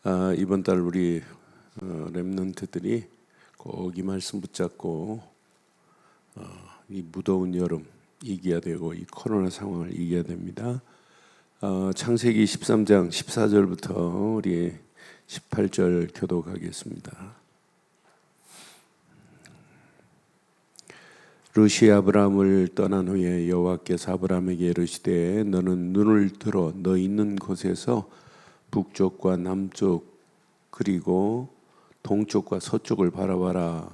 이번 달 우리 렘넌트들이 꼭 이 말씀 붙잡고 이 무더운 여름 이겨야 되고 이 코로나 상황을 이겨야 됩니다. 창세기 13장 14절부터 우리 18절 교독하겠습니다. 룻이 아브라함을 떠난 후에 여호와께서 아브라함에게 이르시되 너는 눈을 들어 너 있는 곳에서 북쪽과 남쪽 그리고 동쪽과 서쪽을 바라봐라.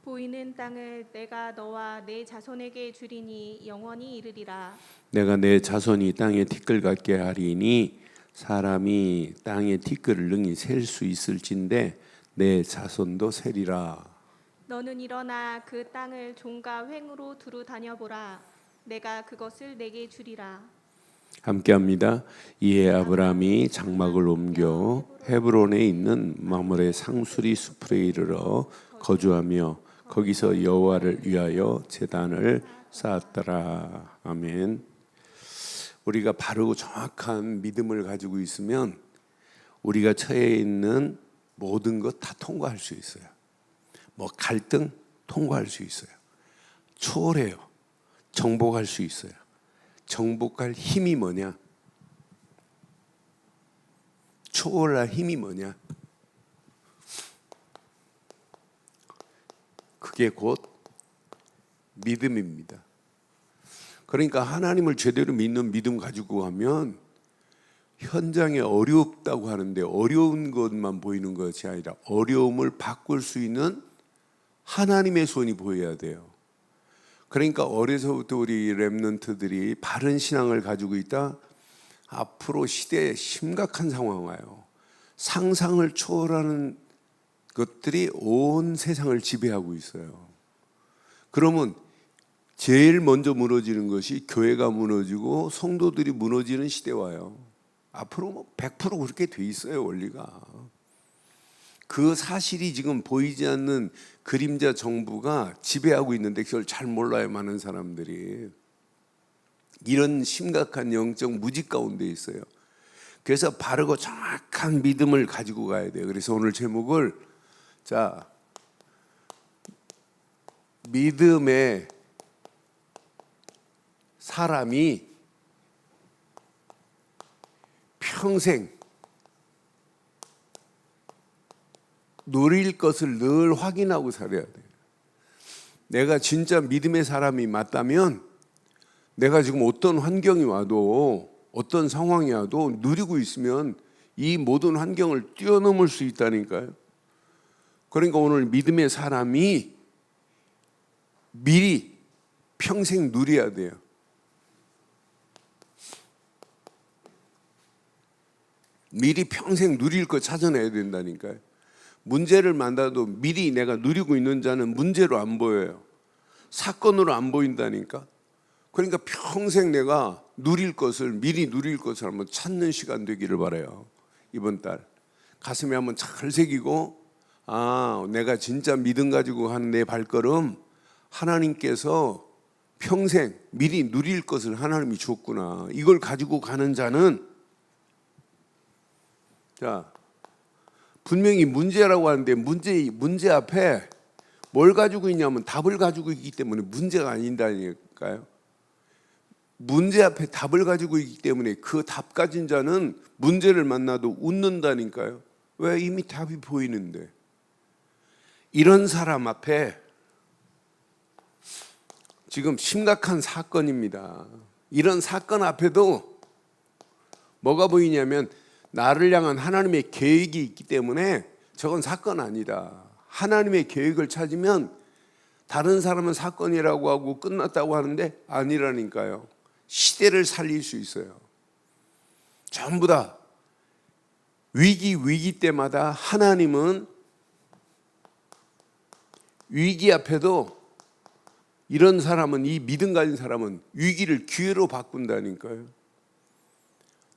보이는 땅을 내가 너와 내 자손에게 주리니 영원히 이르리라. 내가 내 자손이 땅의 티끌 같게 하리니 사람이 땅의 티끌을 능히 셀 수 있을진데 내 자손도 세리라. 너는 일어나 그 땅을 종과 횡으로 두루 다녀보라. 내가 그것을 내게 주리라. 함께합니다. 이에 아브라함이 장막을 옮겨 헤브론에 있는 마므레 상수리 숲에 이르러 거주하며 거기서 여호와를 위하여 제단을 쌓았더라. 아멘. 우리가 바르고 정확한 믿음을 가지고 있으면 우리가 처해 있는 모든 것 다 통과할 수 있어요. 뭐 갈등 통과할 수 있어요. 초월해요. 정복할 수 있어요. 정복할 힘이 뭐냐? 초월할 힘이 뭐냐? 그게 곧 믿음입니다. 그러니까 하나님을 제대로 믿는 믿음 가지고 가면 현장에 어렵다고 하는데 어려운 것만 보이는 것이 아니라 어려움을 바꿀 수 있는 하나님의 손이 보여야 돼요. 그러니까 어려서부터 우리 렘넌트들이 바른 신앙을 가지고 있다. 앞으로 시대에 심각한 상황 와요. 상상을 초월하는 것들이 온 세상을 지배하고 있어요. 그러면 제일 먼저 무너지는 것이 교회가 무너지고 성도들이 무너지는 시대 와요. 앞으로 뭐 100% 그렇게 돼 있어요, 원리가. 그 사실이 지금 보이지 않는 그림자 정부가 지배하고 있는데 그걸 잘 몰라요, 많은 사람들이. 이런 심각한 영적 무지 가운데 있어요. 그래서 바르고 정확한 믿음을 가지고 가야 돼요. 그래서 오늘 제목을 믿음의 사람이 평생 누릴 것을 늘 확인하고 살아야 돼요. 내가 진짜 믿음의 사람이 맞다면 내가 지금 어떤 환경이 와도 어떤 상황이 와도 누리고 있으면 이 모든 환경을 뛰어넘을 수 있다니까요. 그러니까 오늘 믿음의 사람이 미리 평생 누려야 돼요. 미리 평생 누릴 거 찾아내야 된다니까요. 문제를 만나도 미리 내가 누리고 있는 자는 문제로 안 보여요. 사건으로 안 보인다니까. 그러니까 평생 내가 누릴 것을 미리 누릴 것을 한번 찾는 시간 되기를 바라요. 이번 달 가슴에 한번 잘 새기고 내가 진짜 믿음 가지고 하는 내 발걸음 하나님께서 평생 미리 누릴 것을 하나님이 줬구나. 이걸 가지고 가는 자는 분명히 문제라고 하는데 문제 앞에 뭘 가지고 있냐면 답을 가지고 있기 때문에 문제가 아닌다니까요. 문제 앞에 답을 가지고 있기 때문에 그 답 가진 자는 문제를 만나도 웃는다니까요. 왜? 이미 답이 보이는데. 이런 사람 앞에 지금 심각한 사건입니다. 이런 사건 앞에도 뭐가 보이냐면 나를 향한 하나님의 계획이 있기 때문에 저건 사건 아니다. 하나님의 계획을 찾으면 다른 사람은 사건이라고 하고 끝났다고 하는데 아니라니까요. 시대를 살릴 수 있어요. 전부 다 위기 때마다 하나님은 위기 앞에도 이런 사람은, 이 믿음 가진 사람은 위기를 기회로 바꾼다니까요.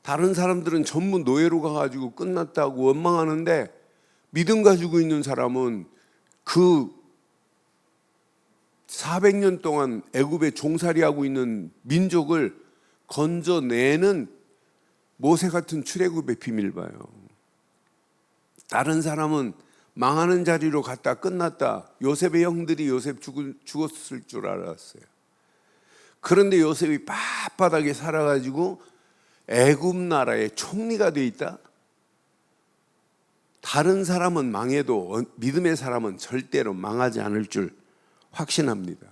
다른 사람들은 전부 노예로 가가지고 끝났다고 원망하는데 믿음 가지고 있는 사람은 그 400년 동안 애굽에 종살이하고 있는 민족을 건져내는 모세 같은 출애굽의 비밀 봐요. 다른 사람은 망하는 자리로 갔다 끝났다. 요셉의 형들이 요셉 죽었을 줄 알았어요. 그런데 요셉이 빳빳하게 살아가지고 애굽 나라의 총리가 돼 있다. 다른 사람은 망해도 믿음의 사람은 절대로 망하지 않을 줄 확신합니다.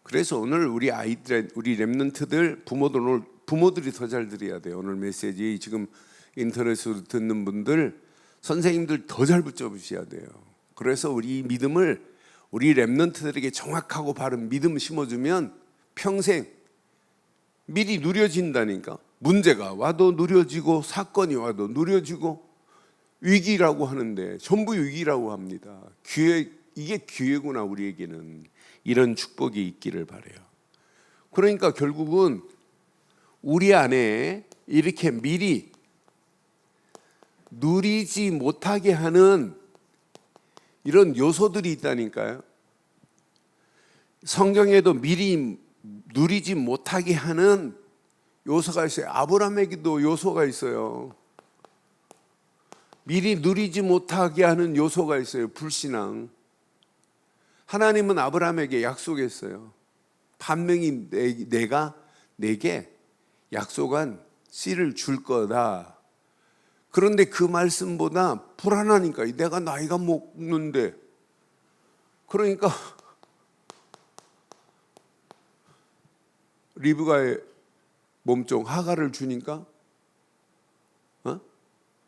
그래서 오늘 우리 아이들, 우리 렘넌트들, 부모들이 더 잘 들어야 돼요. 오늘 메시지 지금 인터넷으로 듣는 분들, 선생님들 더 잘 붙잡으셔야 돼요. 그래서 우리 믿음을 우리 렘넌트들에게 정확하고 바른 믿음 심어주면 평생 미리 누려진다니까. 문제가 와도 누려지고 사건이 와도 누려지고 위기라고 하는데 전부 위기라고 합니다. 기회, 이게 기회구나. 우리에게는 이런 축복이 있기를 바라요. 그러니까 결국은 우리 안에 이렇게 미리 누리지 못하게 하는 이런 요소들이 있다니까요. 성경에도 미리 누리지 못하게 하는 요소가 있어요. 아브라함에게도 요소가 있어요. 미리 누리지 못하게 하는 요소가 있어요. 불신앙. 하나님은 아브라함에게 약속했어요. 분명히 내가 내게 약속한 씨를 줄 거다. 그런데 그 말씀보다 불안하니까 내가 나이가 먹는데, 그러니까 리브가의 몸종 하가를 주니까,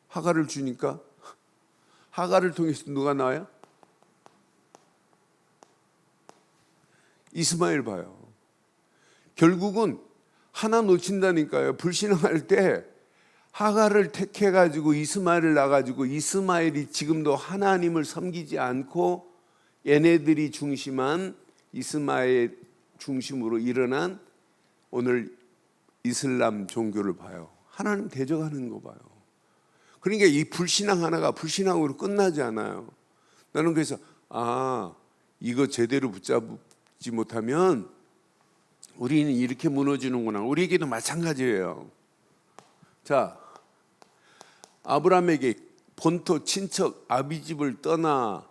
하가를 주니까 하가를 통해서 누가 나와요? 이스마엘 봐요. 결국은 하나 놓친다니까요. 불신앙할 때 하가를 택해가지고 이스마엘을 낳아가지고 이스마엘이 지금도 하나님을 섬기지 않고 얘네들이 중심한 이스마엘 중심으로 일어난 오늘 이슬람 종교를 봐요. 하나님 대적하는 거 봐요. 그러니까 이 불신앙 하나가 불신앙으로 끝나지 않아요. 나는 그래서 이거 제대로 붙잡지 못하면 우리는 이렇게 무너지는구나. 우리에게도 마찬가지예요. 자, 아브라함에게 본토 친척 아비집을 떠나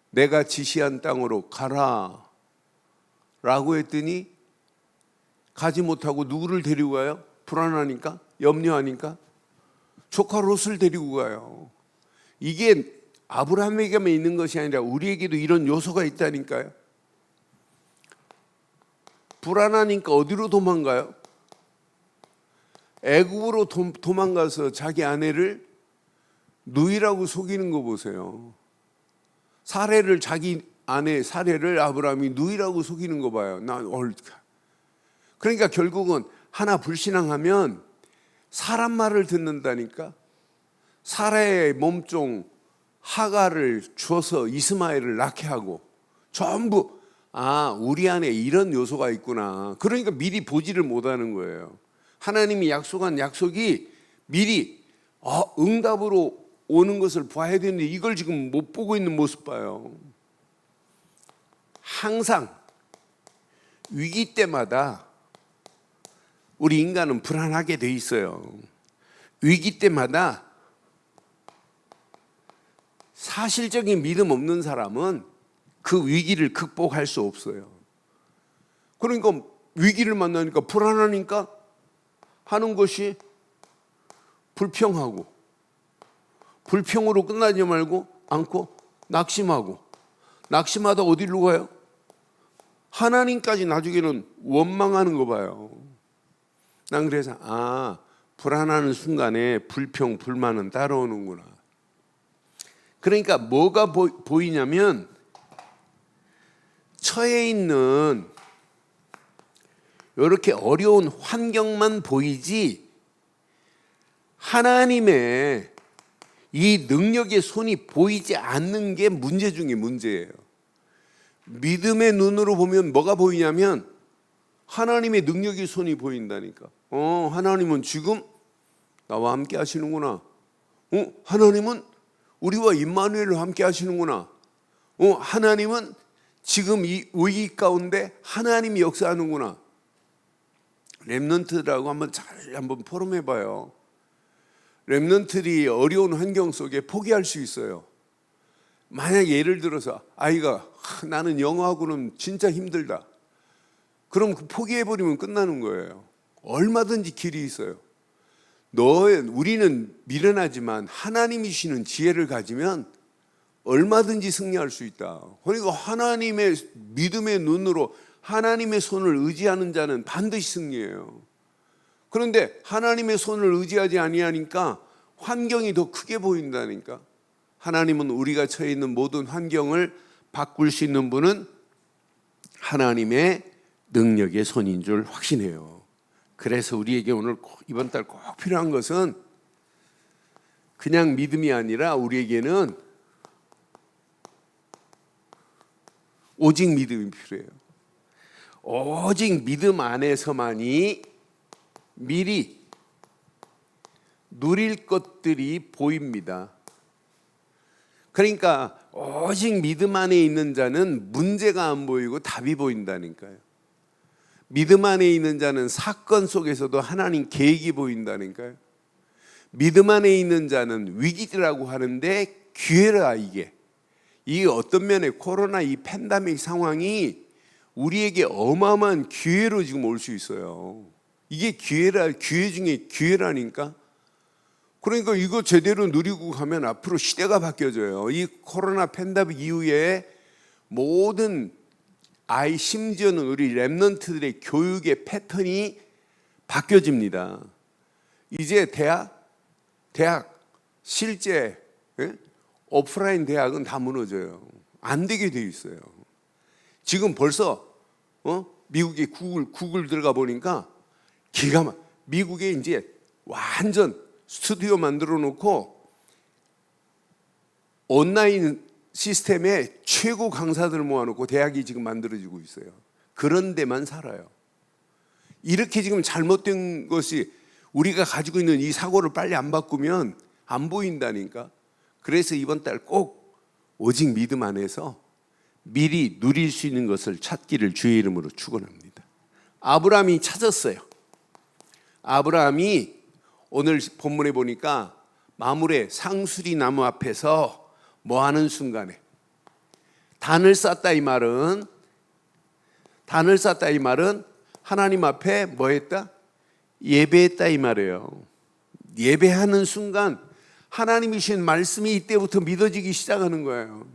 내가 지시한 땅으로 가라 라고 했더니 가지 못하고 누구를 데리고 가요? 불안하니까? 염려하니까? 조카 롯을 데리고 가요. 이게 아브라함에게만 있는 것이 아니라 우리에게도 이런 요소가 있다니까요. 불안하니까 어디로 도망가요? 애굽으로 도망가서 자기 아내를 누이라고 속이는 거 보세요. 자기 아내 사례를 아브라함이 누이라고 속이는 거 봐요. 그러니까 결국은 하나 불신앙하면 사람 말을 듣는다니까. 사라의 몸종 하가를 줘서 이스마엘을 낳게 하고 전부 우리 안에 이런 요소가 있구나. 그러니까 미리 보지를 못하는 거예요. 하나님이 약속한 약속이 미리 응답으로 오는 것을 봐야 되는데 이걸 지금 못 보고 있는 모습 봐요. 항상 위기 때마다 우리 인간은 불안하게 돼 있어요. 위기 때마다 사실적인 믿음 없는 사람은 그 위기를 극복할 수 없어요. 그러니까 위기를 만나니까 불안하니까 하는 것이 불평하고, 불평으로 끝나지 말고 않고 낙심하고, 낙심하다 어디로 가요? 하나님까지 나중에는 원망하는 거 봐요. 난 그래서 불안하는 순간에 불평, 불만은 따라오는구나. 그러니까 뭐가 보이냐면 처해 있는 이렇게 어려운 환경만 보이지 하나님의 이 능력의 손이 보이지 않는 게 문제 중에 문제예요. 믿음의 눈으로 보면 뭐가 보이냐면 하나님의 능력의 손이 보인다니까. 하나님은 지금 나와 함께 하시는구나. 하나님은 우리와 임마누엘과 함께 하시는구나. 하나님은 지금 이 위기 가운데 하나님이 역사하는구나. 렘넌트들하고 한번 포럼해봐요. 렘넌트들이 어려운 환경 속에 포기할 수 있어요. 만약 예를 들어서 아이가 나는 영어하고는 진짜 힘들다. 그럼 포기해버리면 끝나는 거예요. 얼마든지 길이 있어요. 우리는 미련하지만 하나님이 주시는 지혜를 가지면 얼마든지 승리할 수 있다. 그러니까 하나님의 믿음의 눈으로 하나님의 손을 의지하는 자는 반드시 승리해요. 그런데 하나님의 손을 의지하지 아니하니까 환경이 더 크게 보인다니까. 하나님은 우리가 처해 있는 모든 환경을 바꿀 수 있는 분은 하나님의 능력의 손인 줄 확신해요. 그래서 우리에게 오늘 이번 달 꼭 필요한 것은 그냥 믿음이 아니라 우리에게는 오직 믿음이 필요해요. 오직 믿음 안에서만이 미리 누릴 것들이 보입니다. 그러니까 오직 믿음 안에 있는 자는 문제가 안 보이고 답이 보인다니까요. 믿음 안에 있는 자는 사건 속에서도 하나님 계획이 보인다니까요. 믿음 안에 있는 자는 위기라고 하는데 기회라. 이게 어떤 면에 코로나 이 팬데믹 상황이 우리에게 어마어마한 기회로 지금 올 수 있어요. 이게 기회 중에 기회라니까. 그러니까 이거 제대로 누리고 가면 앞으로 시대가 바뀌어져요. 이 코로나 팬데믹 이후에 모든 심지어는 우리 렘넌트들의 교육의 패턴이 바뀌어집니다. 이제 대학 실제 오프라인 대학은 다 무너져요. 안 되게 돼 있어요. 지금 벌써 미국의 구글 들어가 보니까 미국에 이제 완전 스튜디오 만들어 놓고 온라인 시스템에 최고 강사들을 모아놓고 대학이 지금 만들어지고 있어요. 그런 데만 살아요. 이렇게 지금 잘못된 것이 우리가 가지고 있는 이 사고를 빨리 안 바꾸면 안 보인다니까. 그래서 이번 달 꼭 오직 믿음 안에서 미리 누릴 수 있는 것을 찾기를 주의 이름으로 축원합니다. 아브라함이 찾았어요. 아브라함이 오늘 본문에 보니까 마물의 상수리 나무 앞에서 뭐 하는 순간에 단을 쌌다 이 말은 하나님 앞에 뭐 했다? 예배했다 이 말이에요. 예배하는 순간 하나님이 주신 말씀이 이때부터 믿어지기 시작하는 거예요.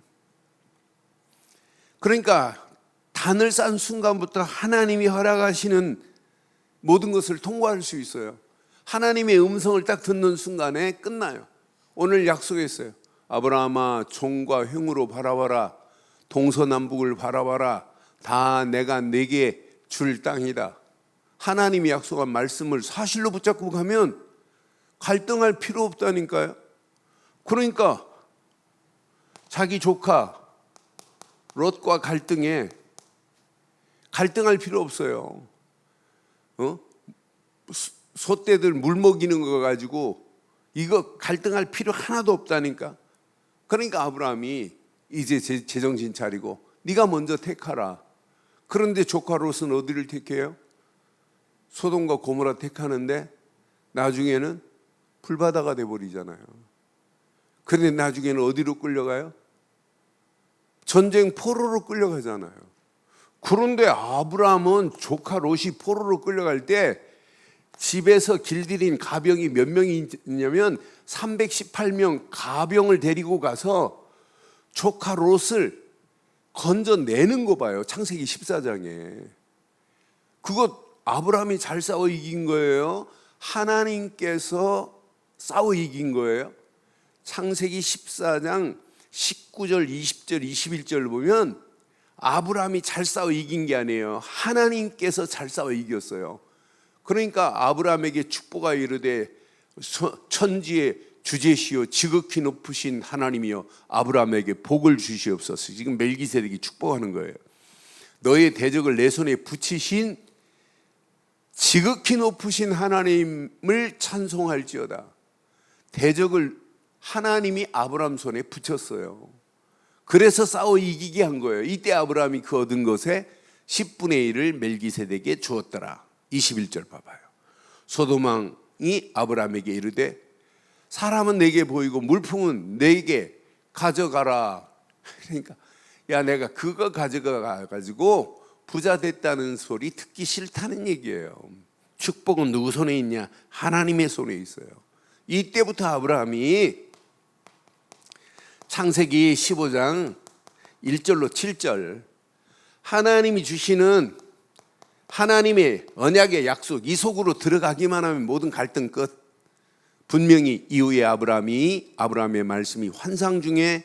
그러니까 단을 싼 순간부터 하나님이 허락하시는 모든 것을 통과할 수 있어요. 하나님의 음성을 딱 듣는 순간에 끝나요. 오늘 약속했어요. 아브라함아 종과 흉으로 바라봐라. 동서남북을 바라봐라. 다 내가 내게 줄 땅이다. 하나님이 약속한 말씀을 사실로 붙잡고 가면 갈등할 필요 없다니까요. 그러니까 자기 조카 롯과 갈등할 필요 없어요. 소떼들 물 먹이는 거 가지고 이거 갈등할 필요 하나도 없다니까. 그러니까 아브라함이 이제 제정신 차리고 네가 먼저 택하라. 그런데 조카 롯은 어디를 택해요? 소돔과 고모라 택하는데 나중에는 불바다가 돼버리잖아요. 그런데 나중에는 어디로 끌려가요? 전쟁 포로로 끌려가잖아요. 그런데 아브라함은 조카 롯이 포로로 끌려갈 때 집에서 길들인 가병이 몇 명이 있냐면 318명 가병을 데리고 가서 조카 롯을 건져내는 거 봐요. 창세기 14장에. 그거 아브라함이 잘 싸워 이긴 거예요? 하나님께서 싸워 이긴 거예요? 창세기 14장 19절, 20절, 21절 보면 아브라함이 잘 싸워 이긴 게 아니에요. 하나님께서 잘 싸워 이겼어요. 그러니까 아브라함에게 축복하여 이르되 천지의 주제시요 지극히 높으신 하나님이여 아브라함에게 복을 주시옵소서. 지금 멜기세덱이 축복하는 거예요. 너의 대적을 내 손에 붙이신 지극히 높으신 하나님을 찬송할지어다. 대적을 하나님이 아브라함 손에 붙였어요. 그래서 싸워 이기게 한 거예요. 이때 아브라함이 그 얻은 것에 10분의 1을 멜기세덱에게 주었더라. 21절 봐봐요. 소돔 왕이 아브라함에게 이르되 사람은 내게 보이고 물품은 내게 가져가라. 그러니까 야, 내가 그거 가져가 가지고 부자 됐다는 소리 듣기 싫다는 얘기예요. 축복은 누구 손에 있냐? 하나님의 손에 있어요. 이때부터 아브라함이 창세기 15장 1절로 7절 하나님이 주시는 하나님의 언약의 약속 이 속으로 들어가기만 하면 모든 갈등 끝. 분명히 이후에 아브라함의 말씀이 환상 중에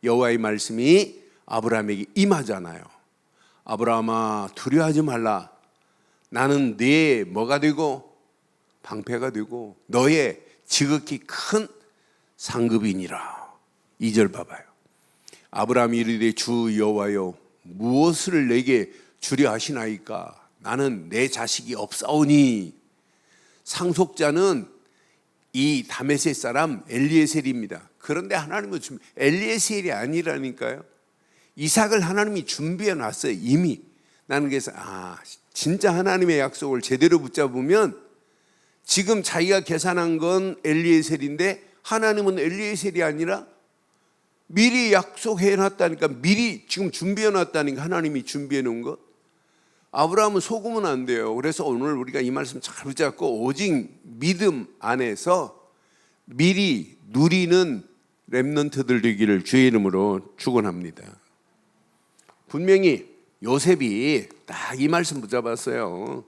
여호와의 말씀이 아브라함에게 임하잖아요. 아브라함아 두려워하지 말라. 나는 네 뭐가 되고 방패가 되고 너의 지극히 큰 상급이니라. 2절 봐봐요. 아브라함이 이르되 주 여호와여 무엇을 내게 주려 하시나이까? 나는 내 자식이 없사오니. 상속자는 이 다메섹 사람 엘리에셀입니다. 그런데 하나님은 엘리에셀이 아니라니까요. 이삭을 하나님이 준비해 놨어요. 이미. 나는 그래서 진짜 하나님의 약속을 제대로 붙잡으면 지금 자기가 계산한 건 엘리에셀인데 하나님은 엘리에셀이 아니라 미리 약속해 놨다니까, 미리 지금 준비해 놨다니까, 하나님이 준비해 놓은 것. 아브라함은 속으면 안 돼요. 그래서 오늘 우리가 이 말씀 잘 붙잡고 오직 믿음 안에서 미리 누리는 렘넌트들 되기를 주의 이름으로 축원합니다. 분명히 요셉이 딱 이 말씀 붙잡았어요.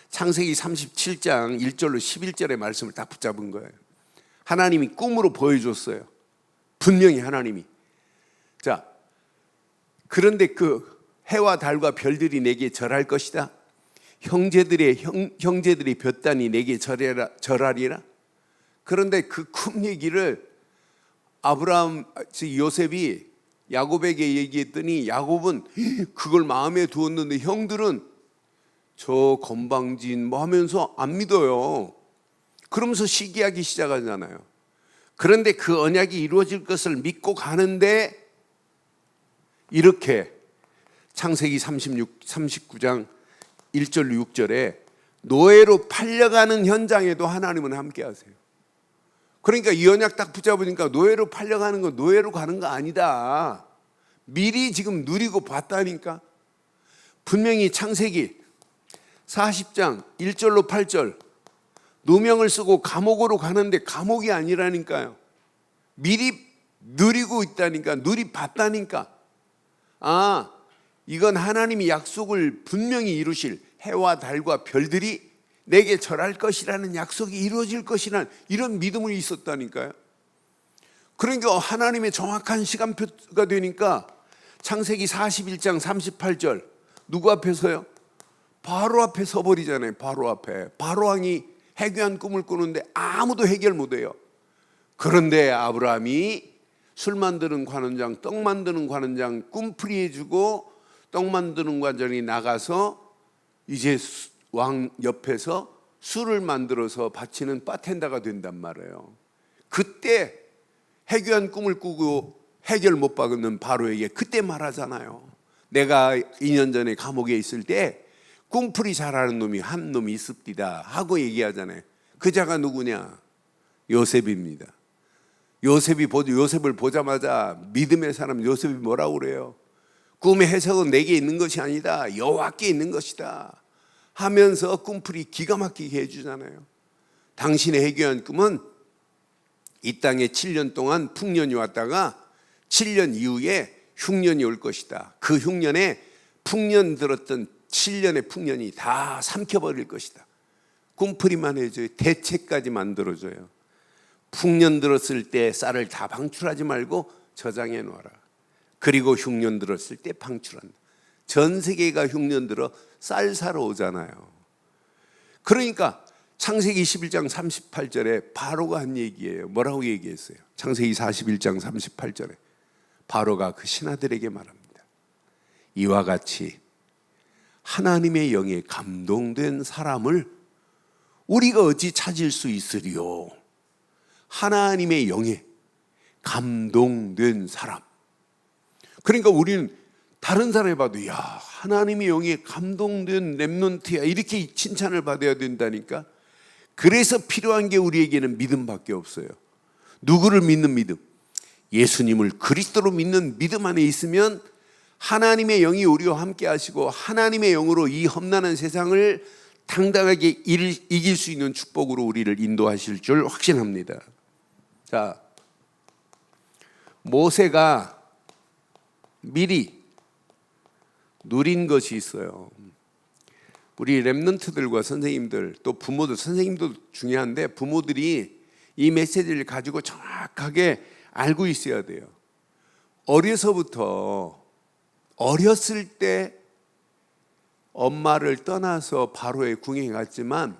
창세기 37장 1절로 11절의 말씀을 딱 붙잡은 거예요. 하나님이 꿈으로 보여줬어요. 분명히 하나님이. 자, 그런데 그 해와 달과 별들이 내게 절할 것이다. 형제들의 볕단이 내게 절하리라. 그런데 그 꿈 얘기를 요셉이 야곱에게 얘기했더니 야곱은 그걸 마음에 두었는데 형들은 저 건방진 뭐 하면서 안 믿어요. 그러면서 시기하기 시작하잖아요. 그런데 그 언약이 이루어질 것을 믿고 가는데 이렇게 창세기 39장 1절 6절에 노예로 팔려가는 현장에도 하나님은 함께 하세요. 그러니까 이 언약 딱 붙잡으니까 노예로 팔려가는 건 노예로 가는 거 아니다. 미리 지금 누리고 봤다니까. 분명히 창세기 40장 1절로 8절 누명을 쓰고 감옥으로 가는데 감옥이 아니라니까요. 미리 누리고 있다니까. 누리 봤다니까. 이건 하나님이 약속을 분명히 이루실 해와 달과 별들이 내게 절할 것이라는 약속이 이루어질 것이라는 이런 믿음이 있었다니까요. 그러니까 하나님의 정확한 시간표가 되니까 창세기 41장 38절 누구 앞에서요? 바로 앞에 서버리잖아요. 바로 앞에. 바로 왕이 해괴한 꿈을 꾸는데 아무도 해결 못해요. 그런데 아브라함이 술 만드는 관원장, 떡 만드는 관원장 꿈풀이 해주고 떡 만드는 관원장이 나가서 이제 왕 옆에서 술을 만들어서 바치는 바텐더가 된단 말이에요. 그때 해괴한 꿈을 꾸고 해결 못 받는 바로에게 그때 말하잖아요. 내가 2년 전에 감옥에 있을 때 꿈풀이 잘하는 놈이 한 놈이 있습니다 하고 얘기하잖아요. 그 자가 누구냐? 요셉입니다. 요셉을 보자마자 믿음의 사람 요셉이 뭐라고 그래요? 꿈의 해석은 내게 있는 것이 아니다. 여호와께 있는 것이다 하면서 꿈풀이 기가 막히게 해주잖아요. 당신의 해결한 꿈은 이 땅에 7년 동안 풍년이 왔다가 7년 이후에 흉년이 올 것이다. 그 흉년에 풍년 들었던 7년의 풍년이 다 삼켜버릴 것이다. 꿈풀이만 해줘요. 대책까지 만들어줘요. 풍년 들었을 때 쌀을 다 방출하지 말고 저장해 놓아라. 그리고 흉년 들었을 때 방출한다. 전 세계가 흉년 들어 쌀 사러 오잖아요. 그러니까 창세기 21장 38절에 바로가 한 얘기예요. 뭐라고 얘기했어요? 창세기 41장 38절에 바로가 그 신하들에게 말합니다. 이와 같이 하나님의 영에 감동된 사람을 우리가 어찌 찾을 수 있으리요? 하나님의 영에 감동된 사람. 그러니까 우리는 다른 사람이 봐도 야, 하나님의 영에 감동된 렘넌트야 이렇게 칭찬을 받아야 된다니까. 그래서 필요한 게 우리에게는 믿음밖에 없어요. 누구를 믿는 믿음? 예수님을 그리스도로 믿는 믿음 안에 있으면 하나님의 영이 우리와 함께 하시고 하나님의 영으로 이 험난한 세상을 당당하게 이길 수 있는 축복으로 우리를 인도하실 줄 확신합니다. 자, 모세가 미리 누린 것이 있어요. 우리 랩런트들과 선생님들, 또 부모들, 선생님도 중요한데 부모들이 이 메시지를 가지고 정확하게 알고 있어야 돼요. 어렸을 때 엄마를 떠나서 바로의 궁에 갔지만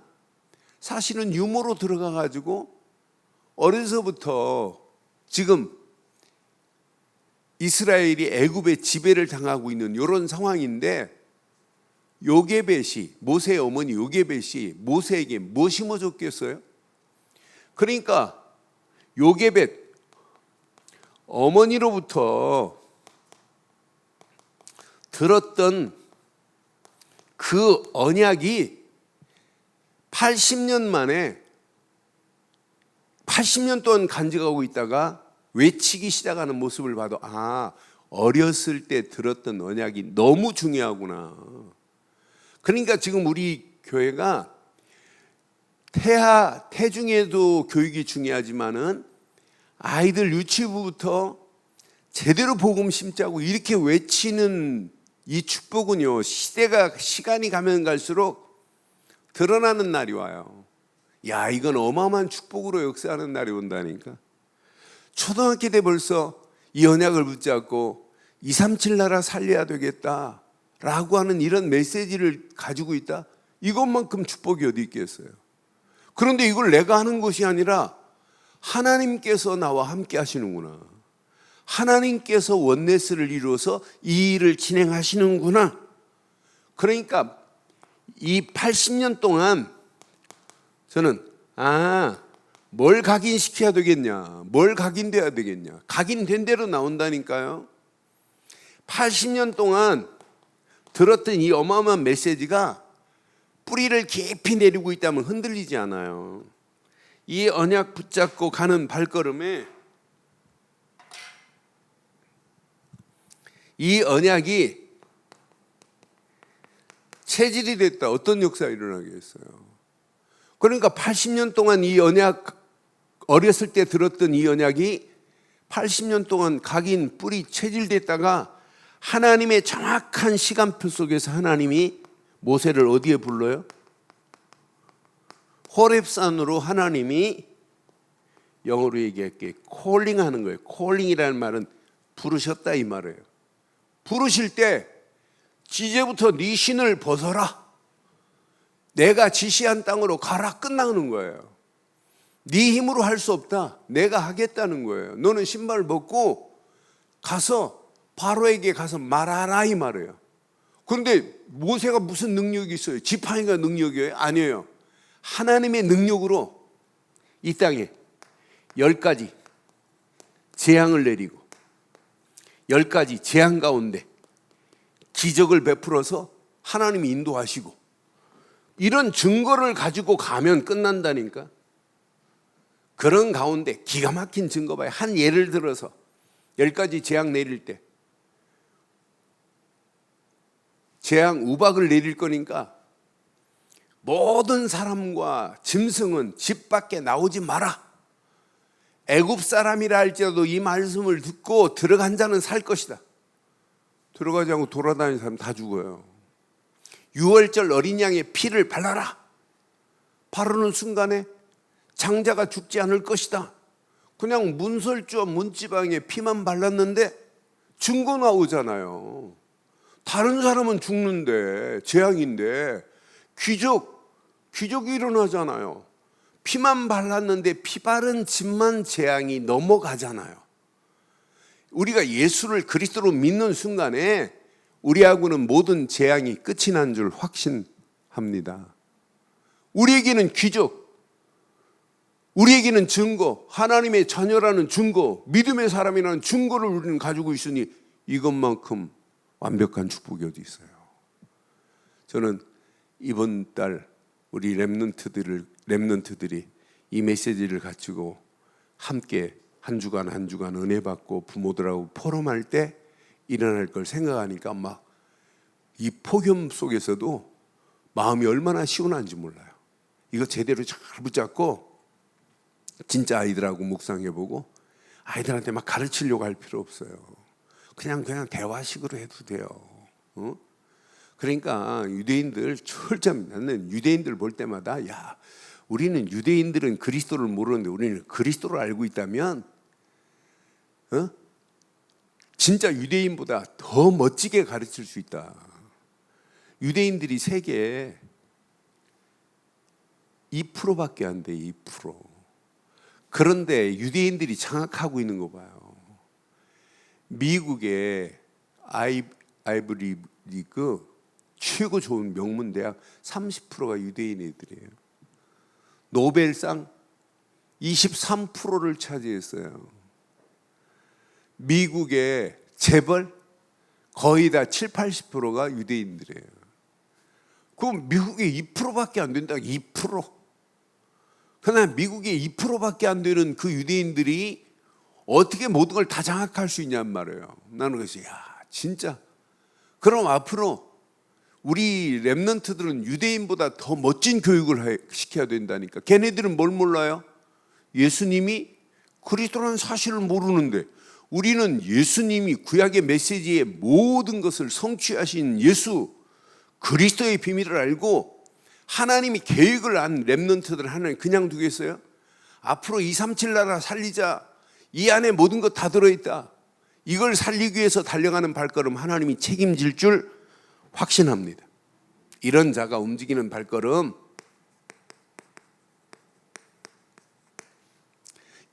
사실은 유모로 들어가 가지고 어려서부터 지금 이스라엘이 애굽의 지배를 당하고 있는 이런 상황인데 요게벳이, 모세의 어머니 요게벳이 모세에게 뭐 심어줬겠어요? 그러니까 요게벳 어머니로부터 들었던 그 언약이 80년 만에 80년 동안 간직하고 있다가 외치기 시작하는 모습을 봐도 어렸을 때 들었던 언약이 너무 중요하구나. 그러니까 지금 우리 교회가 태중에도 교육이 중요하지만은 아이들 유치부부터 제대로 복음 심자고 이렇게 외치는 이 축복은요, 시간이 가면 갈수록 드러나는 날이 와요. 야, 이건 어마어마한 축복으로 역사하는 날이 온다니까. 초등학교 때 벌써 이 언약을 붙잡고 237 나라 살려야 되겠다 라고 하는 이런 메시지를 가지고 있다? 이것만큼 축복이 어디 있겠어요? 그런데 이걸 내가 하는 것이 아니라 하나님께서 나와 함께 하시는구나. 하나님께서 원네스를 이루어서 이 일을 진행하시는구나. 그러니까 이 80년 동안 저는 뭘 각인시켜야 되겠냐, 뭘 각인돼야 되겠냐. 각인된 대로 나온다니까요. 80년 동안 들었던 이 어마어마한 메시지가 뿌리를 깊이 내리고 있다면 흔들리지 않아요. 이 언약 붙잡고 가는 발걸음에 이 언약이 체질이 됐다. 어떤 역사가 일어나겠어요? 그러니까 80년 동안 이 언약, 어렸을 때 들었던 이 언약이 80년 동안 각인, 뿌리, 체질됐다가 하나님의 정확한 시간표 속에서 하나님이 모세를 어디에 불러요? 호렙산으로 하나님이 영어로 얘기할게 콜링하는 거예요. 콜링이라는 말은 부르셨다 이 말이에요. 부르실 때 이제부터 네 신을 벗어라. 내가 지시한 땅으로 가라. 끝나는 거예요. 네 힘으로 할 수 없다. 내가 하겠다는 거예요. 너는 신발을 벗고 가서 바로에게 가서 말하라 이 말이에요. 그런데 모세가 무슨 능력이 있어요? 지팡이가 능력이에요? 아니에요. 하나님의 능력으로 이 땅에 10가지 재앙을 내리고 10가지 재앙 가운데 기적을 베풀어서 하나님이 인도하시고 이런 증거를 가지고 가면 끝난다니까. 그런 가운데 기가 막힌 증거 봐요. 한 예를 들어서 10가지 재앙 내릴 때 재앙 우박을 내릴 거니까 모든 사람과 짐승은 집 밖에 나오지 마라. 애굽 사람이라 할지라도 이 말씀을 듣고 들어간 자는 살 것이다. 들어가지 않고 돌아다니는 사람 다 죽어요. 유월절 어린 양의 피를 발라라. 바르는 순간에 장자가 죽지 않을 것이다. 그냥 문설주와 문지방에 피만 발랐는데 증거 나오잖아요. 다른 사람은 죽는데 재앙인데 기적이 일어나잖아요. 피만 발랐는데 피 바른 집만 재앙이 넘어가잖아요. 우리가 예수를 그리스도로 믿는 순간에 우리하고는 모든 재앙이 끝이 난 줄 확신합니다. 우리에게는 기적, 우리에게는 증거, 하나님의 자녀라는 증거, 믿음의 사람이라는 증거를 우리는 가지고 있으니 이것만큼 완벽한 축복이 어디 있어요? 저는 이번 달 우리 렘넌트들이 이 메시지를 가지고 함께 한 주간 한 주간 은혜 받고 부모들하고 포럼할 때 일어날 걸 생각하니까 막 이 폭염 속에서도 마음이 얼마나 시원한지 몰라요. 이거 제대로 잘 붙잡고 진짜 아이들하고 묵상해보고 아이들한테 막 가르치려고 할 필요 없어요. 그냥 대화식으로 해도 돼요. 그러니까 유대인들 철저히 나는 유대인들 볼 때마다 야, 우리는 유대인들은 그리스도를 모르는데 우리는 그리스도를 알고 있다면 진짜 유대인보다 더 멋지게 가르칠 수 있다. 유대인들이 세계에 2%밖에 안 돼. 2%. 그런데 유대인들이 장악하고 있는 거 봐요. 미국의 아이브리 리그 최고 좋은 명문 대학 30%가 유대인 애들이에요. 노벨상 23%를 차지했어요. 미국의 재벌 거의 다 70~80%가 유대인들이에요. 그럼 미국에 2%밖에 안 된다. 2%. 그러나 미국에 2%밖에 안 되는 그 유대인들이 어떻게 모든 걸 다 장악할 수 있냔 말이에요. 나는 그래서 야, 진짜. 그럼 앞으로 우리 렘넌트들은 유대인보다 더 멋진 교육을 시켜야 된다니까. 걔네들은 뭘 몰라요? 예수님이 그리스도라는 사실을 모르는데 우리는 예수님이 구약의 메시지의 모든 것을 성취하신 예수 그리스도의 비밀을 알고 하나님이 계획을 한 렘넌트들 하나님 그냥 두겠어요? 앞으로 237 나라 살리자. 이 안에 모든 것 다 들어있다. 이걸 살리기 위해서 달려가는 발걸음 하나님이 책임질 줄 확신합니다. 이런 자가 움직이는 발걸음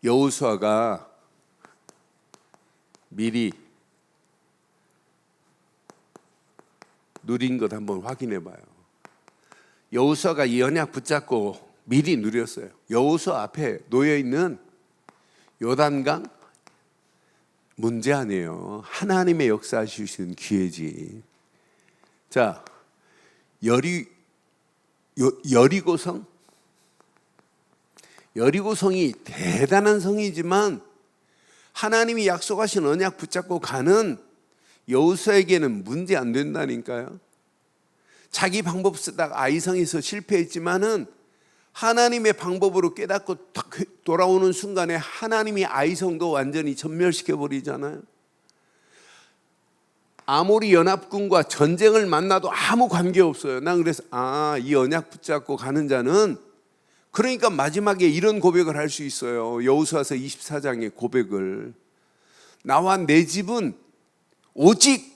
여호수아가 미리 누린 것 한번 확인해 봐요. 여호수아가 이 언약 붙잡고 미리 누렸어요. 여호수아 앞에 놓여 있는 요단강 문제 아니에요. 하나님의 역사하실 수 있는 기회지. 자, 여리고성이 대단한 성이지만 하나님이 약속하신 언약 붙잡고 가는 여호수아에게는 문제 안 된다니까요. 자기 방법 쓰다가 아이성에서 실패했지만은 하나님의 방법으로 깨닫고 딱 돌아오는 순간에 하나님이 아이성도 완전히 전멸시켜 버리잖아요. 아모리 연합군과 전쟁을 만나도 아무 관계 없어요. 난 그래서 이 언약 붙잡고 가는 자는 그러니까 마지막에 이런 고백을 할 수 있어요. 여호수아서 24장의 고백을 나와 내 집은 오직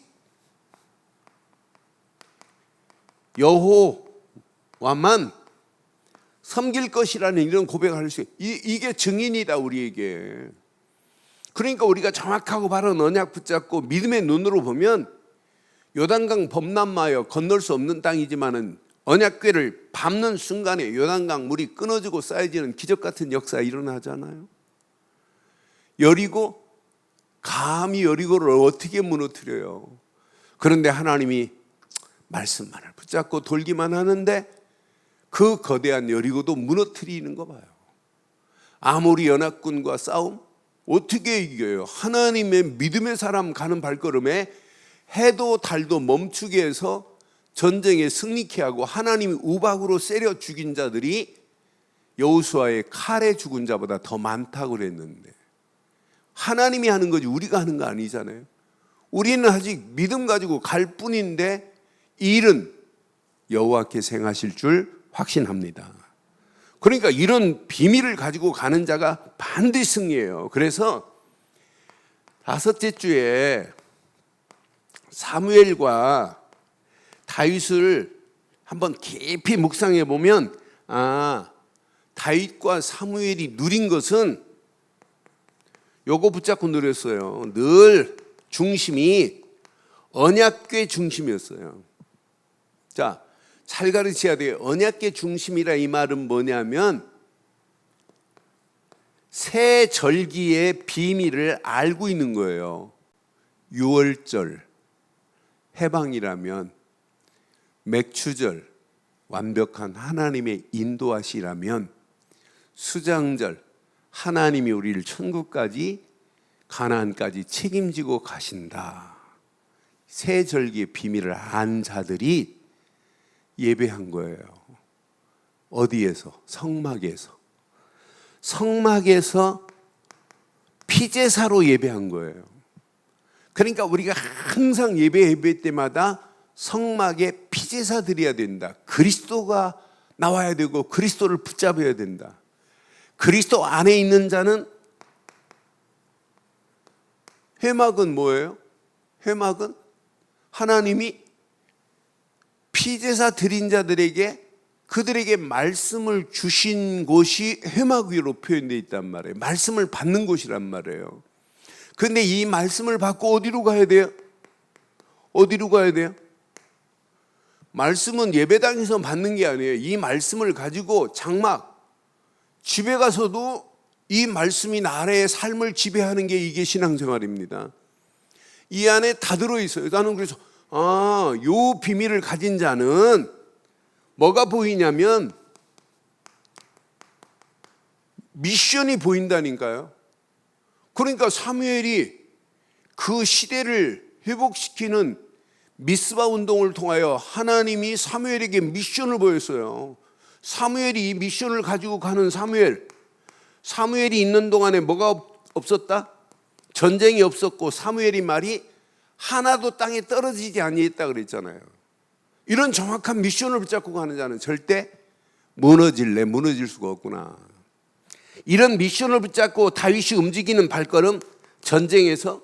여호와만 섬길 것이라는 이런 고백을 할 수 있어요. 이게 증인이다 우리에게. 그러니까 우리가 정확하고 바른 언약 붙잡고 믿음의 눈으로 보면 요단강 범람하여 건널 수 없는 땅이지만은 언약궤를 밟는 순간에 요단강 물이 끊어지고 쌓여지는 기적 같은 역사 일어나잖아요. 여리고 감히 여리고를 어떻게 무너뜨려요? 그런데 하나님이 말씀만을 붙잡고 돌기만 하는데 그 거대한 여리고도 무너뜨리는 거 봐요. 아모리 연합군과 싸움 어떻게 이겨요? 하나님의 믿음의 사람 가는 발걸음에 해도 달도 멈추게 해서 전쟁에 승리케 하고 하나님이 우박으로 세려 죽인 자들이 여호수아의 칼에 죽은 자보다 더 많다고 그랬는데 하나님이 하는 거지 우리가 하는 거 아니잖아요. 우리는 아직 믿음 가지고 갈 뿐인데 일은 여호와께서 행하실 줄 확신합니다. 그러니까 이런 비밀을 가지고 가는 자가 반드시 승리해요. 그래서 다섯째 주에 사무엘과 다윗을 한번 깊이 묵상해 보면 다윗과 사무엘이 누린 것은 요거 붙잡고 누렸어요. 늘 중심이 언약궤 중심이었어요. 자, 잘 가르쳐야 돼요. 언약궤 중심이라 이 말은 뭐냐면 새 절기의 비밀을 알고 있는 거예요. 유월절 해방이라면, 맥추절 완벽한 하나님의 인도하시라면, 수장절 하나님이 우리를 천국까지 가나안까지 책임지고 가신다. 새 절기의 비밀을 안 자들이 예배한 거예요. 어디에서? 성막에서. 성막에서 피제사로 예배한 거예요. 그러니까 우리가 항상 예배 때마다 성막에 피제사 드려야 된다. 그리스도가 나와야 되고 그리스도를 붙잡아야 된다. 그리스도 안에 있는 자는, 회막은 뭐예요? 회막은 하나님이 피제사 드린 자들에게 그들에게 말씀을 주신 곳이 회막 위로 표현되어 있단 말이에요. 말씀을 받는 곳이란 말이에요. 그런데 이 말씀을 받고 어디로 가야 돼요? 어디로 가야 돼요? 말씀은 예배당에서 받는 게 아니에요. 이 말씀을 가지고 장막, 집에 가서도 이 말씀이 나의 삶을 지배하는 게 이게 신앙생활입니다. 이 안에 다 들어있어요. 나는 그래서 요 비밀을 가진 자는 뭐가 보이냐면 미션이 보인다니까요. 그러니까 사무엘이 그 시대를 회복시키는 미스바 운동을 통하여 하나님이 사무엘에게 미션을 보였어요. 사무엘이 이 미션을 가지고 가는 사무엘이 있는 동안에 뭐가 없었다? 전쟁이 없었고 사무엘이 말이 하나도 땅에 떨어지지 아니했다 그랬잖아요. 이런 정확한 미션을 붙잡고 가는 자는 절대 무너질 수가 없구나. 이런 미션을 붙잡고 다윗이 움직이는 발걸음, 전쟁에서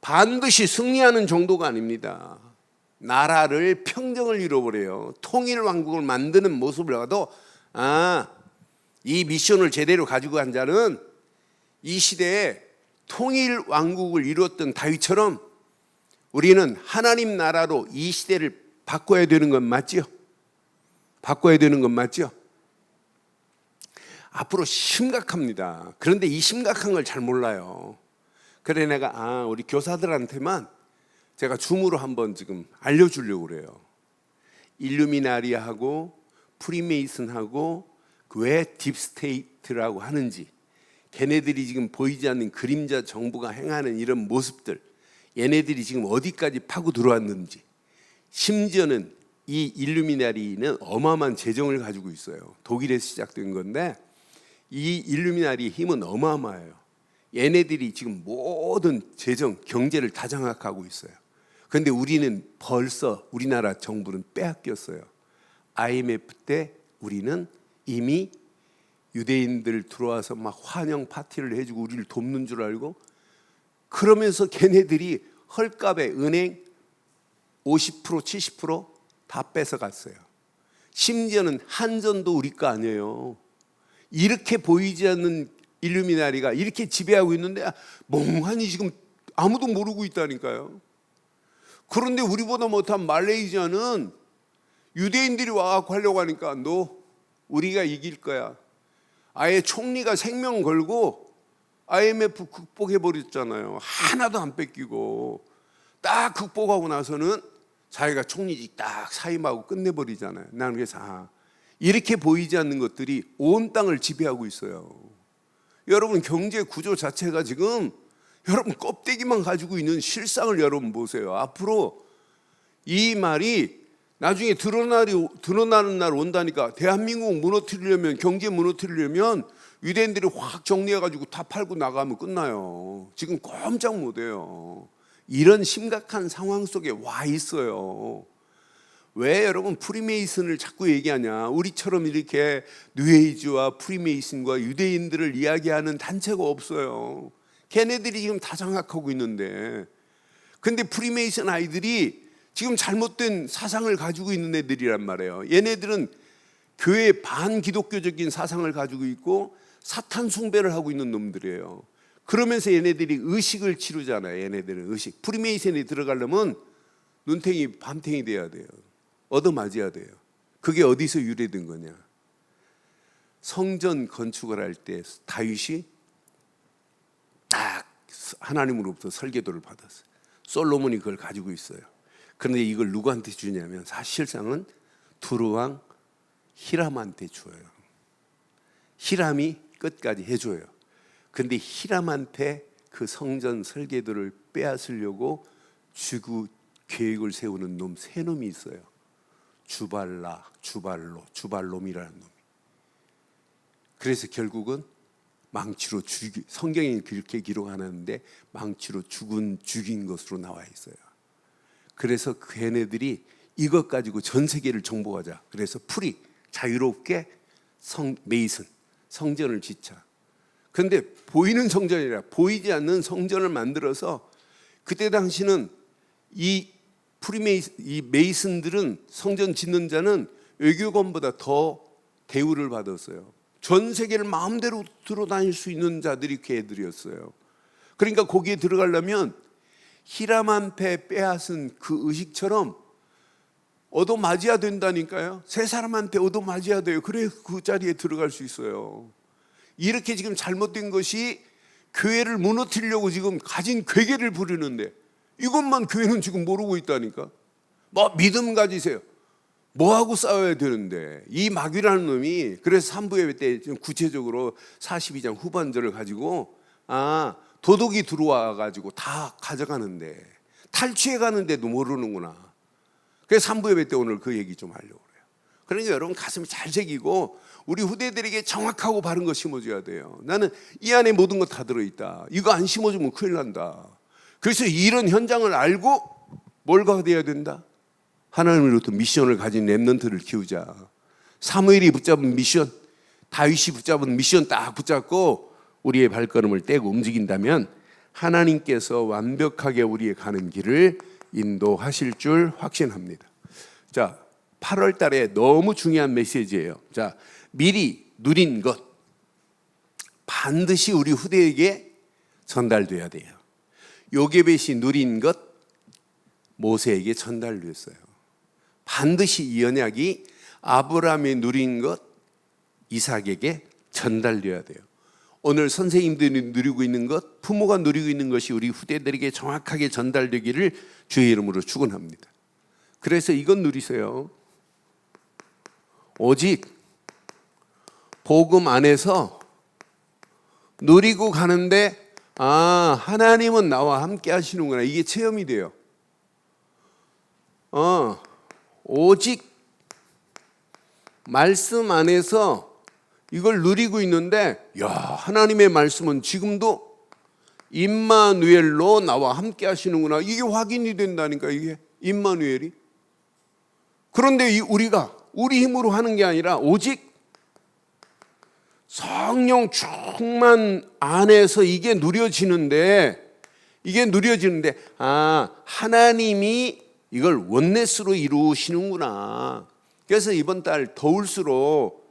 반드시 승리하는 정도가 아닙니다. 나라를 평정을 이뤄버려요. 통일 왕국을 만드는 모습을 봐도 이 미션을 제대로 가지고 간 자는 이 시대에 통일 왕국을 이루었던 다윗처럼 우리는 하나님 나라로 이 시대를 바꿔야 되는 건 맞지요? 바꿔야 되는 건 맞지요? 앞으로 심각합니다. 그런데 이 심각한 걸 잘 몰라요. 그래 내가 우리 교사들한테만 제가 줌으로 한번 지금 알려주려고 그래요. 일루미나리하고 프리메이슨하고 왜 딥스테이트라고 하는지, 걔네들이 지금 보이지 않는 그림자 정부가 행하는 이런 모습들, 얘네들이 지금 어디까지 파고 들어왔는지, 심지어는 이 일루미나리는 어마어마한 재정을 가지고 있어요. 독일에서 시작된 건데 이 일루미나리의 힘은 어마어마해요. 얘네들이 지금 모든 재정, 경제를 다 장악하고 있어요. 그런데 우리는 벌써 우리나라 정부는 빼앗겼어요. IMF 때 우리는 이미 유대인들 들어와서 막 환영 파티를 해주고 우리를 돕는 줄 알고, 그러면서 걔네들이 헐값에 은행 50% 70% 다 뺏어갔어요. 심지어는 한전도 우리 거 아니에요. 이렇게 보이지 않는 일루미나리가 이렇게 지배하고 있는데 멍하니 지금 아무도 모르고 있다니까요. 그런데 우리보다 못한 말레이시아는 유대인들이 와서 하려고 하니까 너 우리가 이길 거야. 아예 총리가 생명 걸고 IMF 극복해버렸잖아요. 하나도 안 뺏기고 딱 극복하고 나서는 자기가 총리직 딱 사임하고 끝내버리잖아요. 나는 그래서 이렇게 보이지 않는 것들이 온 땅을 지배하고 있어요. 여러분 경제 구조 자체가 지금 여러분 껍데기만 가지고 있는 실상을 여러분 보세요. 앞으로 이 말이 나중에 드러나는 날 온다니까. 대한민국 무너뜨리려면, 경제 무너뜨리려면 유대인들이 확 정리해가지고 다 팔고 나가면 끝나요. 지금 꼼짝 못해요. 이런 심각한 상황 속에 와 있어요. 왜 여러분 프리메이슨을 자꾸 얘기하냐? 우리처럼 이렇게 뉴에이지와 프리메이슨과 유대인들을 이야기하는 단체가 없어요. 걔네들이 지금 다 장악하고 있는데, 근데 프리메이슨 아이들이 지금 잘못된 사상을 가지고 있는 애들이란 말이에요. 얘네들은 교회 반기독교적인 사상을 가지고 있고 사탄 숭배를 하고 있는 놈들이에요. 그러면서 얘네들이 의식을 치르잖아요. 얘네들은 의식. 프리메이슨에 들어가려면 눈탱이 밤탱이 돼야 돼요. 얻어맞아야 돼요. 그게 어디서 유래된 거냐? 성전 건축을 할 때 다윗이 딱 하나님으로부터 설계도를 받았어요. 솔로몬이 그걸 가지고 있어요. 그런데 이걸 누구한테 주냐면 사실상은 두루왕 히람한테 줘요. 히람이 끝까지 해줘요. 근데 히람한테 그 성전 설계도를 빼앗으려고 주구 계획을 세우는 놈 세 놈이 있어요. 주발놈이라는 놈이. 그래서 결국은 망치로 성경에 그렇게 기록하는데 망치로 죽인 것으로 나와 있어요. 그래서 걔네들이 이것 가지고 전 세계를 정복하자. 그래서 풀이 자유롭게 성전을 짓자. 그런데 보이는 성전이 아니라 보이지 않는 성전을 만들어서 그때 당시는 이 메이슨들은 성전 짓는 자는 외교관보다 더 대우를 받았어요. 전 세계를 마음대로 들어다닐 수 있는 자들이 걔들이었어요. 그러니까 거기에 들어가려면 히람한테 빼앗은 그 의식처럼 얻어맞아야 된다니까요. 세 사람한테 얻어맞아야 돼요. 그래 그 자리에 들어갈 수 있어요. 이렇게 지금 잘못된 것이 교회를 무너뜨리려고 지금 가진 괴계를 부리는데 이것만 교회는 지금 모르고 있다니까. 뭐 믿음 가지세요. 뭐하고 싸워야 되는데 이 마귀라는 놈이 그래서 3부 예배 때 구체적으로 42장 후반절을 가지고 도둑이 들어와 가지고 다 가져가는데 탈취해 가는데도 모르는구나. 그래서 3부 예배 때 오늘 그 얘기 좀 하려고 그래요. 그러니까 여러분 가슴에 잘 새기고 우리 후대들에게 정확하고 바른 거 심어줘야 돼요. 나는 이 안에 모든 거 다 들어있다. 이거 안 심어주면 큰일 난다. 그래서 이런 현장을 알고 뭘가 돼야 된다? 하나님으로부터 미션을 가진 렘넌트를 키우자. 사무엘이 붙잡은 미션, 다윗이 붙잡은 미션 딱 붙잡고 우리의 발걸음을 떼고 움직인다면 하나님께서 완벽하게 우리의 가는 길을 인도하실 줄 확신합니다. 자, 8월 달에 너무 중요한 메시지예요. 자, 미리 누린 것 반드시 우리 후대에게 전달돼야 돼요. 요게벳이 누린 것 모세에게 전달됐어요. 반드시 이 언약이 아브라함이 누린 것 이삭에게 전달돼야 돼요. 오늘 선생님들이 누리고 있는 것, 부모가 누리고 있는 것이 우리 후대들에게 정확하게 전달되기를 주의 이름으로 축원합니다. 그래서 이건 누리세요. 오직 복음 안에서 누리고 가는데 하나님은 나와 함께 하시는구나. 이게 체험이 돼요. 오직 말씀 안에서 이걸 누리고 있는데 하나님의 말씀은 지금도 임마누엘로 나와 함께 하시는구나. 이게 확인이 된다니까. 이게 임마누엘이. 그런데 우리가 우리 힘으로 하는 게 아니라 오직 성령 충만 안에서 이게 누려지는데 하나님이 이걸 원네스로 이루시는구나. 그래서 이번 달 더울수록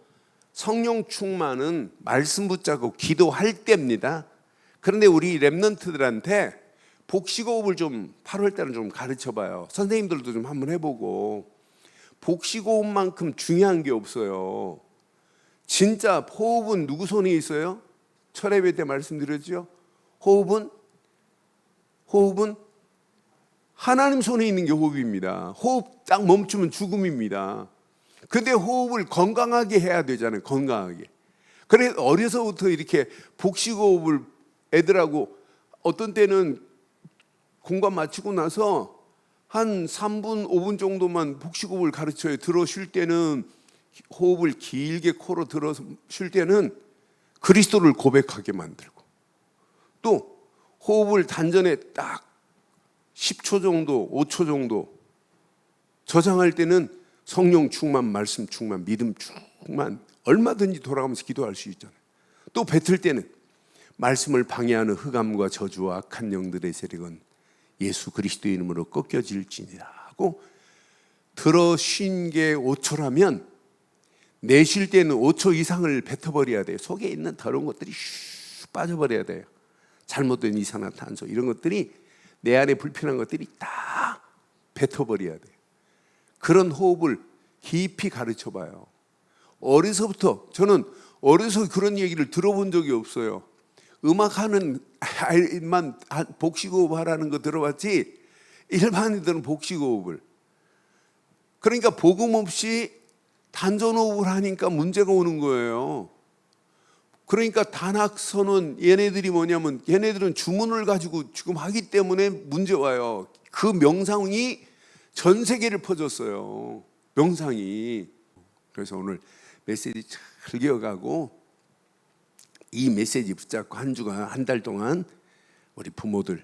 성령 충만은 말씀 붙잡고 기도할 때입니다. 그런데 우리 렘넌트들한테 복식호흡을 좀 8월 달은 좀 가르쳐 봐요. 선생님들도 좀 한번 해보고. 복식호흡만큼 중요한 게 없어요. 진짜 호흡은 누구 손에 있어요? 철회배 때 말씀드렸죠. 호흡은 하나님 손에 있는 게 호흡입니다. 호흡 딱 멈추면 죽음입니다. 근데 호흡을 건강하게 해야 되잖아요. 건강하게. 그래서 어려서부터 이렇게 복식호흡을 애들하고 어떤 때는 공간 마치고 나서 한 3분, 5분 정도만 복식호흡을 가르쳐요. 들어 쉴 때는 호흡을 길게 코로 들어 쉴 때는 그리스도를 고백하게 만들고 또 호흡을 단전에 딱 10초 정도, 5초 정도 저장할 때는 성령 충만, 말씀 충만, 믿음 충만 얼마든지 돌아가면서 기도할 수 있잖아요. 또 뱉을 때는 말씀을 방해하는 흑암과 저주와 악한 영들의 세력은 예수 그리스도의 이름으로 꺾여질지니라 하고 들어 쉰 게 5초라면 내쉴 때는 5초 이상을 뱉어버려야 돼요. 속에 있는 더러운 것들이 슉 빠져버려야 돼요. 잘못된 이산화탄소 이런 것들이 내 안에 불편한 것들이 다 뱉어버려야 돼요. 그런 호흡을 깊이 가르쳐 봐요. 어려서부터 저는 어려서 그런 얘기를 들어본 적이 없어요. 음악하는 아이만 복식호흡 하라는 거 들어봤지 일반인들은 복식호흡을 그러니까 복음 없이 단전호흡을 하니까 문제가 오는 거예요. 그러니까 단학서는 얘네들이 뭐냐면 얘네들은 주문을 가지고 지금 하기 때문에 문제 와요. 그 명상이 전 세계를 퍼졌어요. 명상이. 그래서 오늘 메시지 잘 기억하고 이 메시지 붙잡고 한 주간 한 달 동안 우리 부모들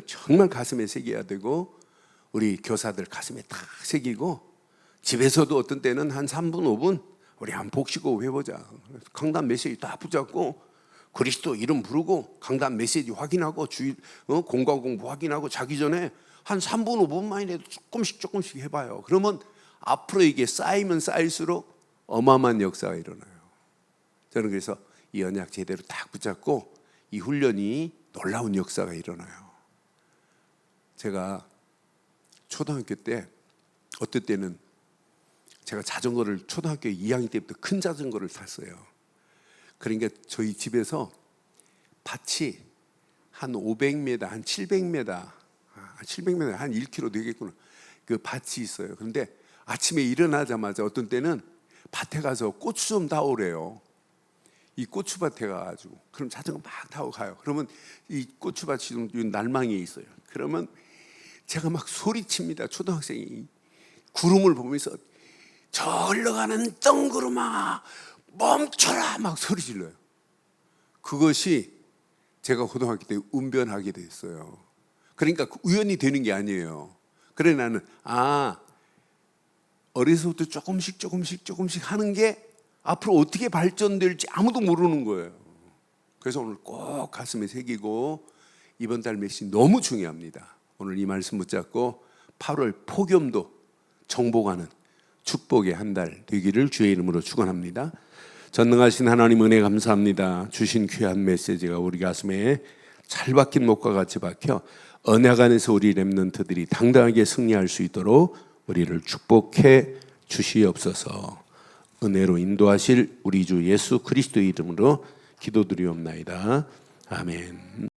정말 가슴에 새겨야 되고 우리 교사들 가슴에 딱 새기고 집에서도 어떤 때는 한 3분 5분 우리 한번 복식호흡 해보자. 강단 메시지 딱 붙잡고 그리스도 이름 부르고 강단 메시지 확인하고 공과 공부 확인하고 자기 전에 한 3분 5분만이라도 조금씩 해봐요. 그러면 앞으로 이게 쌓이면 쌓일수록 어마어마한 역사가 일어나요. 저는 그래서 이 언약 제대로 딱 붙잡고 이 훈련이 놀라운 역사가 일어나요. 제가 초등학교 때 어떨 때는 제가 자전거를 초등학교 2학년 때부터 큰 자전거를 탔어요. 그러니까 저희 집에서 밭이 한 500m, 한 700m, 한 1km 되겠구나. 그 밭이 있어요. 그런데 아침에 일어나자마자 어떤 때는 밭에 가서 고추 좀 타오래요. 이 고추밭에 가가지고 그럼 자전거 막 타고 가요. 그러면 이 고추밭이 좀 날망에 있어요. 그러면 제가 막 소리칩니다. 초등학생이 구름을 보면서 저 흘러가는 덩구름아 멈춰라 막 소리 질러요. 그것이 제가 고등학교 때 운변하게 됐어요. 그러니까 우연히 되는 게 아니에요. 그래 나는 어려서부터 조금씩 하는 게 앞으로 어떻게 발전될지 아무도 모르는 거예요. 그래서 오늘 꼭 가슴에 새기고 이번 달 메시지 너무 중요합니다. 오늘 이 말씀 붙잡고 8월 폭염도 정복하는 축복의 한 달 되기를 주의 이름으로 축원합니다. 전능하신 하나님 은혜 감사합니다. 주신 귀한 메시지가 우리 가슴에 잘 박힌 목과 같이 박혀 언약 안에서 우리 렘넌트들이 당당하게 승리할 수 있도록 우리를 축복해 주시옵소서. 은혜로 인도하실 우리 주 예수 그리스도의 이름으로 기도드리옵나이다. 아멘.